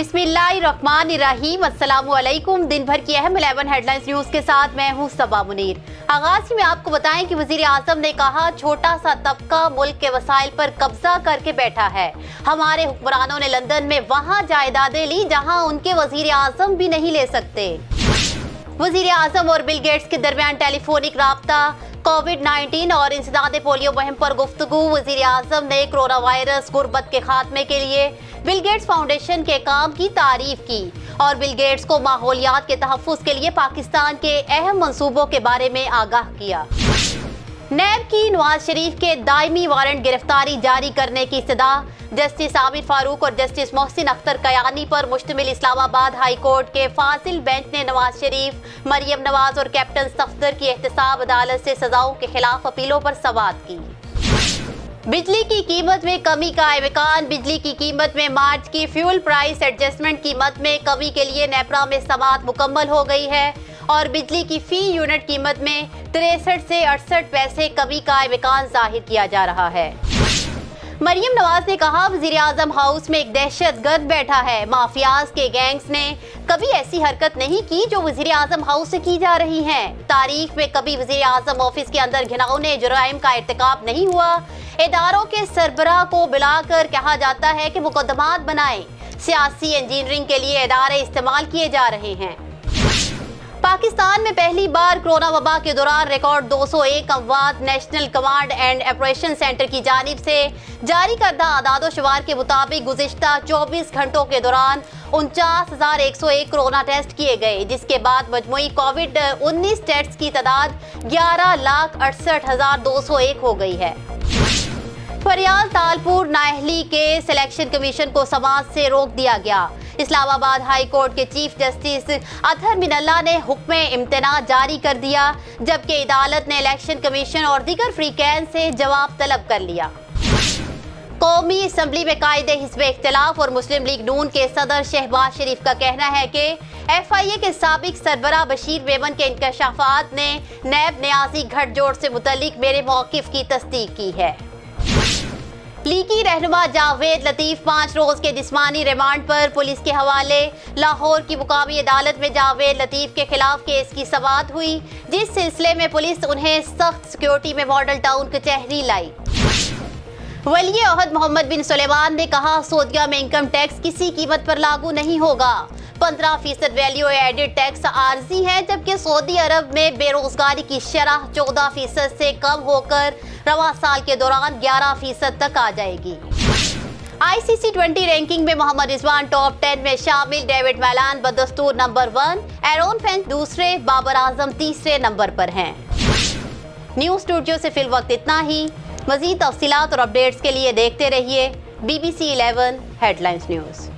बिस्मिल्लाहिर्रहमानिर्रहीम। अस्सलामुअलैकुम। दिन भर की अहम 11 हेडलाइंस न्यूज के साथ मैं हूं सबा मुनीर। आगाज में आपको बताएं कि वजीर आजम ने कहा, छोटा सा तबका मुल्क के वसाइल पर कब्जा करके बैठा है। हमारे हुक्मरानों ने लंदन में वहां जायदादें ली जहां उनके वजीर आजम भी नहीं ले सकते। वजीर आजम और बिल गेट्स के दरमियान टेलीफोनिक राब्ता, कोविड-19 और इंसदादे पोलियो मुहिम पर गुफ्तगू। वजीर आजम ने कोरोना वायरस गुर्बत के खात्मे के लिए बिल गेट्स फाउंडेशन के काम की तारीफ की और बिल गेट्स को माहौलियात के तहफ्फुज़ के लिए पाकिस्तान के अहम मंसूबों के बारे में आगाह किया। नैब की नवाज शरीफ के दायमी वारंट गिरफ्तारी जारी करने की इस्तदा। जस्टिस आमिर फारूक और जस्टिस मोहसिन अख्तर कयानी पर मुश्तमिल इस्लामाबाद हाई कोर्ट के फासिल बेंच ने नवाज शरीफ, मरियम नवाज और कैप्टन सफदर की एहतसाब अदालत से सजाओं के खिलाफ अपीलों पर समाअत की। बिजली की कीमत में कमी का इम्कान। बिजली की कीमत में मार्च की फ्यूल प्राइस एडजस्टमेंट कीमत में कमी के लिए नेपरा में समाअत मुकम्मल हो गई है और बिजली की फी यूनिट कीमत में 63 से 68 पैसे कमी का इम्कान जाहिर किया जा रहा है। मरियम नवाज ने कहा, वजीर आजम हाउस में एक दहशतगर्द बैठा है। माफियाज के गैंग्स ने कभी ऐसी हरकत नहीं की जो वजीर आजम हाउस से की जा रही है। तारीख में कभी वजीर आजम ऑफिस के अंदर घिनौने जुराइम का इर्तिकाब नहीं हुआ। इदारों के सरबराह को बुलाकर कहा जाता है कि मुकदमात बनाएं। सियासी इंजीनियरिंग के लिए इदारे इस्तेमाल किए जा रहे हैं। पाकिस्तान में पहली बार कोरोना वबा के दौरान रिकॉर्ड 201 अमवात। National command and operation centre की जानिब से जारी करदा आदादोशुमार के मुताबिक गुज़िश्ता 24 घंटों के दौरान 49,101 कोरोना टेस्ट किए गए, जिसके बाद मजमूई कोविड-19 टेस्ट की तादाद 11,68,201 हो गई है। फरियाल तालपुर नाअहली के सिलेक्शन कमीशन को समाअत से रोक दिया गया। इस्लामाबाद हाई कोर्ट के चीफ जस्टिस अतहर मिनल्ला ने हुक्म इम्तना जारी कर दिया, जबकि अदालत ने इलेक्शन कमीशन और दीगर फ्रीकैन से जवाब तलब कर लिया। कौमी असम्बली में कायदे हिज़्ब इख्तिलाफ और मुस्लिम लीग नून के सदर शहबाज शरीफ का कहना है कि FIA के साबिक सरबराह बशीर मेमन के इंकशाफात ने नैब न्याजी गठजोड़ से मुतल्लिक मेरे मौक़िफ़ की तस्दीक की है। लीगी रहनुमा जावेद लतीफ़ 5 रोज के जिस्मानी रिमांड पर पुलिस के हवाले। लाहौर की मुकामी अदालत में जावेद लतीफ़ के खिलाफ केस की समाअत हुई, जिस सिलसिले में पुलिस उन्हें सख्त सिक्योरिटी में मॉडल टाउन कचहरी लाई। वली अहद मोहम्मद बिन सुलेमान ने कहा, सऊदीया में इनकम टैक्स किसी कीमत पर लागू नहीं होगा। 15% वैल्यू एडेड टैक्स आर्जी है, जबकि सऊदी अरब में बेरोजगारी की शरह 14% से कम होकर रवा साल के दौरान 11% तक आ जाएगी। ICC 20 रैंकिंग में मोहम्मद रिजवान टॉप 10 में शामिल। डेविड मैलान बदस्तूर नंबर 1, एरोन फेंच दूसरे, बाबर आजम तीसरे नंबर पर हैं। न्यूज़ स्टूडियो से फिल वक्त इतना ही। मज़ीद तफसीलात और अपडेट्स के लिए देखते रहिए BBC 11 हेडलाइंस न्यूज़।